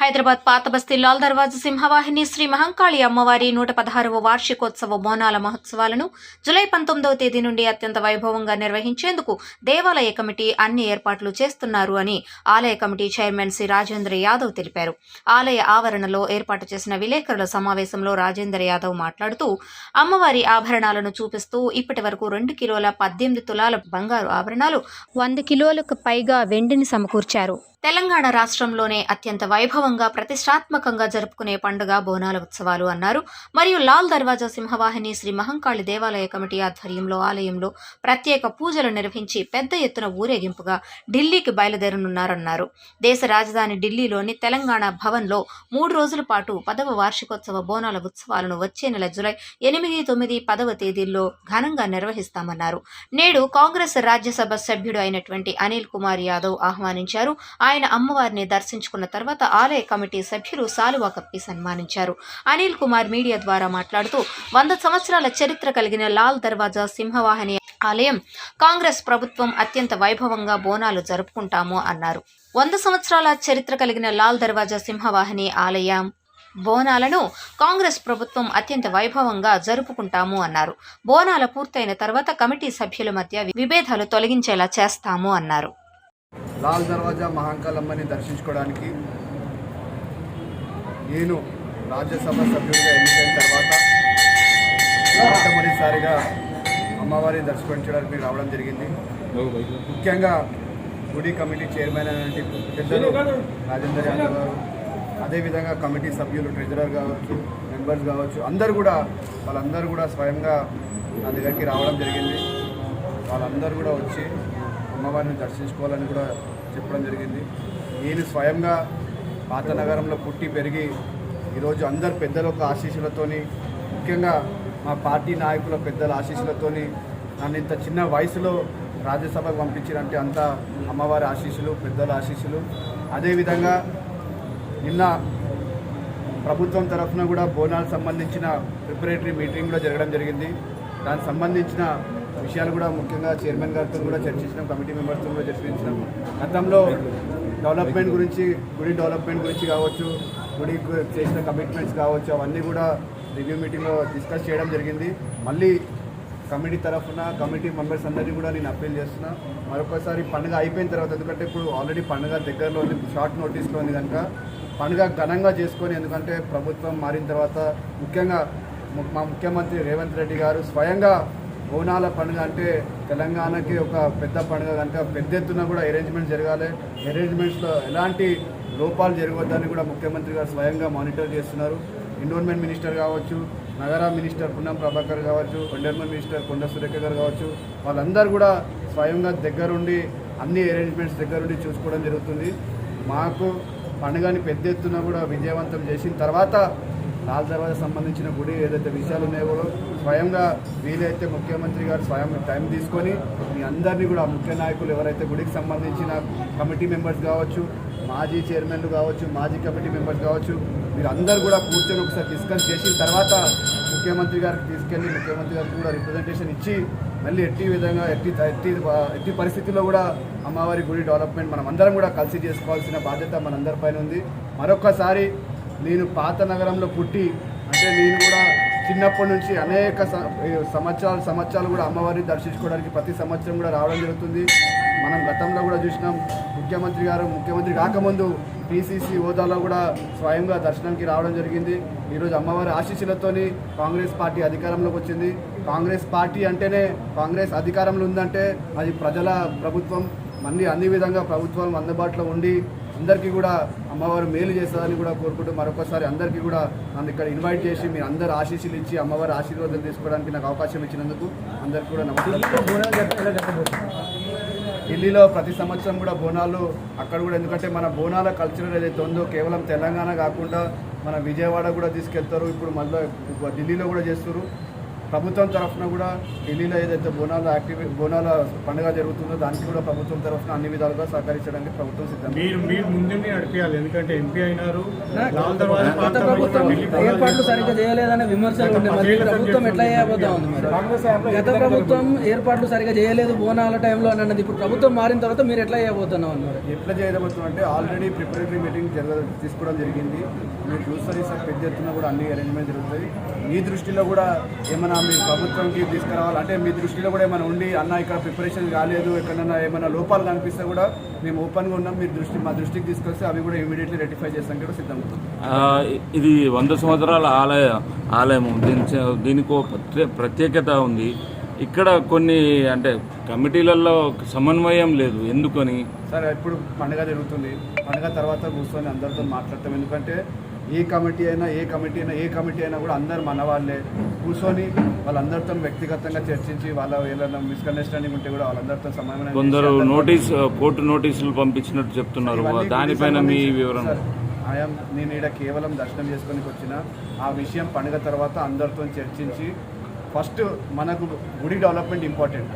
హైదరాబాద్ పాత బస్తీ లాల్ దర్వాజా సింహవాహిని శ్రీ మహంకాళి అమ్మవారి 116వ వార్షికోత్సవ బోనాల మహోత్సవాలను జూలై 19వ తేదీ నుండి అత్యంత వైభవంగా నిర్వహించేందుకు దేవాలయ కమిటీ అన్ని ఏర్పాట్లు చేస్తున్నారు అని ఆలయ కమిటీ చైర్మన్ శ్రీ రాజేంద్ర యాదవ్ తెలిపారు. ఆలయ ఆవరణలో ఏర్పాటు చేసిన విలేకరుల సమావేశంలో రాజేంద్ర యాదవ్ మాట్లాడుతూ అమ్మవారి ఆభరణాలను చూపిస్తూ ఇప్పటి వరకు 2 కిలోల 18 తులాల బంగారు ఆభరణాలు, 100 కిలోలకు పైగా వెండిని సమకూర్చారు. తెలంగాణ రాష్ట్రంలోనే అత్యంత వైభవంగా ప్రతిష్టాత్మకంగా జరుపుకునే పండుగ బోనాల ఉత్సవాలు అన్నారు. మరియు లాల్ దర్వాజా సింహవాహిని శ్రీ మహంకాళి దేవాలయ కమిటీ ఆధ్వర్యంలో ఆలయంలో ప్రత్యేక పూజలు నిర్వహించి పెద్ద ఎత్తున ఊరేగింపుగా ఢిల్లీకి బయలుదేరనున్నారన్నారు. దేశ రాజధాని ఢిల్లీలోని తెలంగాణ భవన్లో 3 రోజుల పాటు 10వ వార్షికోత్సవ బోనాల ఉత్సవాలను వచ్చే నెల జూలై 8, 9, 10వ తేదీల్లో ఘనంగా నిర్వహిస్తామన్నారు. నేడు కాంగ్రెస్ రాజ్యసభ సభ్యుడు అయినటువంటి అనిల్ కుమార్ యాదవ్ ఆహ్వానించారు. ఆయన అమ్మవారిని దర్శించుకున్న తర్వాత ఆలయ కమిటీ సభ్యులు శాలువా కప్పి సన్మానించారు. అనిల్ కుమార్ మీడియా ద్వారా మాట్లాడుతూ 100 సంవత్సరాల చరిత్ర కలిగిన లాల్ దర్వాజా సింహవాహిని ఆలయం కాంగ్రెస్ ప్రభుత్వం అత్యంత వైభవంగా బోనాలు జరుపుకుంటాము అన్నారు. 100 సంవత్సరాల చరిత్ర కలిగిన లాల్ దర్వాజా సింహవాహిని ఆలయం బోనాలను కాంగ్రెస్ ప్రభుత్వం అత్యంత వైభవంగా జరుపుకుంటాము అన్నారు. బోనాల పూర్తయిన తర్వాత కమిటీ సభ్యుల మధ్య విభేదాలు తొలగించేలా చేస్తాము అన్నారు. లాల్ దర్వాజా మహంకాళమ్మని దర్శించుకోవడానికి నేను రాజ్యసభ సభ్యుడిగా ఎన్నికైన తర్వాత మొట్టమొదటిసారిగా అమ్మవారిని దర్శించడానికి రావడం జరిగింది. ముఖ్యంగా గుడి కమిటీ చైర్మన్ అయినటువంటి పెద్దలు రాజేంద్ర యాదవ్ గారు, అదేవిధంగా కమిటీ సభ్యులు, ట్రెజరర్ కావచ్చు, మెంబర్స్ కావచ్చు, వాళ్ళందరూ కూడా స్వయంగా నా దగ్గరికి రావడం జరిగింది. వాళ్ళందరూ కూడా వచ్చి అమ్మవారిని దర్శించుకోవాలని కూడా చెప్పడం జరిగింది. నేను స్వయంగా పాత నగరంలో పుట్టి పెరిగి ఈరోజు అందరు పెద్దల యొక్క ఆశీస్సులతోని, ముఖ్యంగా మా పార్టీ నాయకుల పెద్దల ఆశీస్సులతోని నన్ను ఇంత చిన్న వయసులో రాజ్యసభకు పంపించారంటే అంతా అమ్మవారి ఆశీస్సులు, పెద్దల ఆశీస్సులు. అదేవిధంగా నిన్న ప్రభుత్వం తరఫున కూడా బోనాలకు సంబంధించిన ప్రిపరేటరీ మీటింగ్ కూడా జరగడం జరిగింది. దానికి సంబంధించిన విషయాలు కూడా ముఖ్యంగా చైర్మన్ గారితో కూడా చర్చించినాం, కమిటీ మెంబర్స్తో కూడా చర్చించినాం. గతంలో డెవలప్మెంట్ గురించి, గుడి డెవలప్మెంట్ గురించి కావచ్చు, గుడి చేసిన కమిట్మెంట్స్ కావచ్చు, అవన్నీ కూడా రివ్యూ మీటింగ్లో డిస్కస్ చేయడం జరిగింది. మళ్ళీ కమిటీ తరఫున కమిటీ మెంబర్స్ అందరినీ కూడా నేను అప్పీల్ చేస్తున్నా, మరొకసారి పండుగ అయిపోయిన తర్వాత, ఎందుకంటే ఇప్పుడు ఆల్రెడీ పండుగ దగ్గరలో ఉంది, షార్ట్ నోటీస్లో ఉంది కనుక పండుగ ఘనంగా చేసుకొని, ఎందుకంటే ప్రభుత్వం మారిన తర్వాత ముఖ్యంగా మా ముఖ్యమంత్రి రేవంత్ రెడ్డి గారు స్వయంగా బోనాల పండుగ అంటే తెలంగాణకి ఒక పెద్ద పండుగ కనుక పెద్ద ఎత్తున కూడా అరేంజ్మెంట్స్ జరగాలి, అరేంజ్మెంట్స్లో ఎలాంటి లోపాలు జరగవద్దని కూడా ముఖ్యమంత్రి గారు స్వయంగా మానిటర్ చేస్తున్నారు. ఎన్విరాన్మెంట్ మినిస్టర్ కావచ్చు, నగర మినిస్టర్ పున్నం ప్రభాకర్ కావచ్చు, ఎండోర్మెంట్ మినిస్టర్ కొండ సురేఖ గారు కావచ్చు, వాళ్ళందరూ కూడా స్వయంగా దగ్గరుండి అన్ని అరేంజ్మెంట్స్ దగ్గరుండి చూసుకోవడం జరుగుతుంది. మాకు పండుగని పెద్ద ఎత్తున కూడా విజయవంతం చేసిన తర్వాత లాల్ దర్వాజా సంబంధించిన గుడి ఏదైతే విషయాలు ఉన్నాయో స్వయంగా వీలైతే ముఖ్యమంత్రి గారు స్వయం టైం తీసుకొని మీ అందరినీ కూడా ముఖ్య నాయకులు ఎవరైతే గుడికి సంబంధించిన కమిటీ మెంబర్స్ కావచ్చు, మాజీ చైర్మన్లు కావచ్చు, మాజీ కమిటీ మెంబర్స్ కావచ్చు, మీరు అందరూ కూడా కూర్చొని ఒకసారి డిస్కస్ చేసిన తర్వాత ముఖ్యమంత్రి గారికి తీసుకెళ్ళి ముఖ్యమంత్రి గారికి కూడా రిప్రజెంటేషన్ ఇచ్చి మళ్ళీ ఎట్టి పరిస్థితుల్లో కూడా అమ్మవారి గుడి డెవలప్మెంట్ మనం అందరం కూడా కలిసి చేసుకోవాల్సిన బాధ్యత మనందరిపైన ఉంది. మరొకసారి నేను పాత నగరంలో పుట్టి, అంటే నేను కూడా చిన్నప్పటి నుంచి అనేక సంవత్సరాలు కూడా అమ్మవారిని దర్శించుకోవడానికి ప్రతి సంవత్సరం కూడా రావడం జరుగుతుంది. మనం గతంలో కూడా చూసినాం, ముఖ్యమంత్రి కాకముందు PCC హోదాలో కూడా స్వయంగా దర్శనానికి రావడం జరిగింది. ఈరోజు అమ్మవారి ఆశీస్సులతోని కాంగ్రెస్ పార్టీ అధికారంలోకి వచ్చింది. కాంగ్రెస్ పార్టీ అంటేనే, కాంగ్రెస్ అధికారంలో ఉందంటే అది ప్రజల ప్రభుత్వం. మళ్ళీ అన్ని విధంగా ప్రభుత్వం అందుబాటులో ఉండి అందరికీ కూడా అమ్మవారు మేలు చేస్తుందని కూడా కోరుకుంటూ మరొకసారి అందరికీ కూడా నన్ను ఇక్కడ ఇన్వైట్ చేసి మీ అందరు ఆశీస్సులు ఇచ్చి అమ్మవారి ఆశీర్వాదం తీసుకోవడానికి నాకు అవకాశం ఇచ్చినందుకు అందరికీ కూడా నమస్కారం. ఢిల్లీలో ప్రతి సంవత్సరం కూడా బోనాలు అక్కడ కూడా, ఎందుకంటే మన బోనాల కల్చర్ ఏదైతే ఉందో కేవలం తెలంగాణ కాకుండా మన విజయవాడ కూడా తీసుకెళ్తారు, ఇప్పుడు మళ్ళీ ఢిల్లీలో కూడా చేస్తారు. ప్రభుత్వం తరఫున కూడా ఢిల్లీలో ఏదైతే బోనాల పండుగ జరుగుతుందో దానికి కూడా ప్రభుత్వం తరఫున అన్ని విధాలుగా సహకరించడానికి ప్రభుత్వం సిద్ధం. మీరు ముందుండి నడిపించాలి, ఎందుకంటే ఎంపీ అయినారు. గత ప్రభుత్వం ఏర్పాట్లు సరిగ్గా చేయలేదనే విమర్శలు ఉండే, మరి ప్రభుత్వం ఎట్లా చేయబోతా ఉంది? మరి గత ప్రభుత్వం ఏర్పాట్లు సరిగ్గా చేయలేదు బోనాల టైంలో అని అన్నది, ఇప్పుడు ప్రభుత్వం మారిన తర్వాత మీరు ఎట్లా చేయబోతున్నాం అన్నారు? ఎట్లా చేయబోతున్నాం అంటే ఆల్రెడీ ప్రిపరేటరీ మీటింగ్ తీసుకోవడం జరిగింది. మీరు చూస్తారు సార్, పెద్ద ఎత్తున కూడా అన్ని అరేంజ్మెంట్ జరుగుతాయి. మీ దృష్టిలో కూడా ఏమైనా మీరు ప్రభుత్వంకి తీసుకురావాలి అంటే మీ దృష్టిలో కూడా ఏమైనా ఉండి అన్న ఇక్కడ ప్రిపరేషన్ కాలేదు, ఎక్కడైనా ఏమైనా లోపాలు కనిపిస్తే కూడా మేము ఓపెన్గా ఉన్నాం, మీరు మా దృష్టికి తీసుకొస్తే అవి కూడా ఇమీడియట్లీ రెక్టిఫై చేస్తానికి కూడా సిద్ధంగా ఉంటుంది. ఇది 100 సంవత్సరాల ఆలయం, దీనికి ప్రత్యేకత ఉంది. ఇక్కడ కొన్ని అంటే కమిటీలలో సమన్వయం లేదు, ఎందుకని? సార్ ఇప్పుడు పండుగ జరుగుతుంది, పండుగ తర్వాత కూర్చొని అందరితో మాట్లాడతాం. ఎందుకంటే ఏ కమిటీ అయినా కూడా అందరు మన వాళ్ళే కూర్చొని వాళ్ళందరితో వ్యక్తిగతంగా చర్చించి వాళ్ళ ఏదైనా మిస్అండర్స్టాండింగ్ ఉంటే కూడా వాళ్ళందరితో సమన్వయం. కొందరు కోర్టు నోటీసులు పంపించినట్టు చెప్తున్నారు, దానిపైన మీ వివరణ? నేను ఇక్కడ కేవలం దర్శనం చేసుకొని వచ్చిన ఆ విషయం పండుగ తర్వాత అందరితో చర్చించి ఫస్ట్ మనకు గుడి డెవలప్మెంట్ ఇంపార్టెంట్.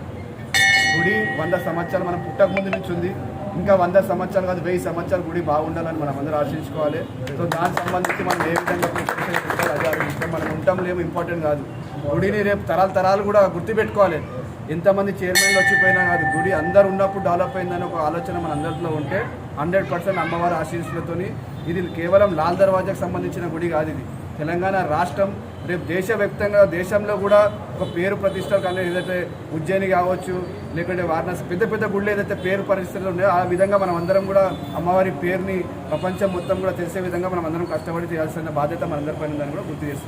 గుడి 100 సంవత్సరాలు మనం పుట్టక ముందు నుంచి ఉంది, ఇంకా 100 సంవత్సరాలు కాదు 1000 సంవత్సరాలు గుడి బాగుండాలని మనం అందరూ ఆశించుకోవాలి. సో దానికి సంబంధించి మనం ఏ విధంగా అది మనం ఉంటాం లేము ఇంపార్టెంట్ కాదు. గుడిని రేపు తరాలు కూడా గుర్తుపెట్టుకోవాలి. ఎంతమంది చైర్మన్లు వచ్చిపోయినా కాదు, గుడి అందరు ఉన్నప్పుడు డెవలప్ అయిందని ఒక ఆలోచన మన అందరిలో ఉంటే 100% అమ్మవారి ఆశీస్సులతోని ఇది కేవలం లాల్ దర్వాజాకు సంబంధించిన గుడి కాదు, ఇది తెలంగాణ రాష్ట్రం రేపు దేశవ్యాప్తంగా దేశంలో కూడా ఒక పేరు ప్రతిష్టలు కానీ ఏదైతే ఉజ్జయిని కావచ్చు, లేకుంటే వారణాసి పెద్ద గుళ్ళు ఏదైతే పేరు పరిస్థితులు ఉన్నాయో ఆ విధంగా మనం అందరం కూడా అమ్మవారి పేరుని ప్రపంచం మొత్తం కూడా తెలిసే విధంగా మనం అందరం కష్టపడి చేయాల్సిన బాధ్యత మనందరిపైన ఉందని కూడా గుర్తు చేస్తాం.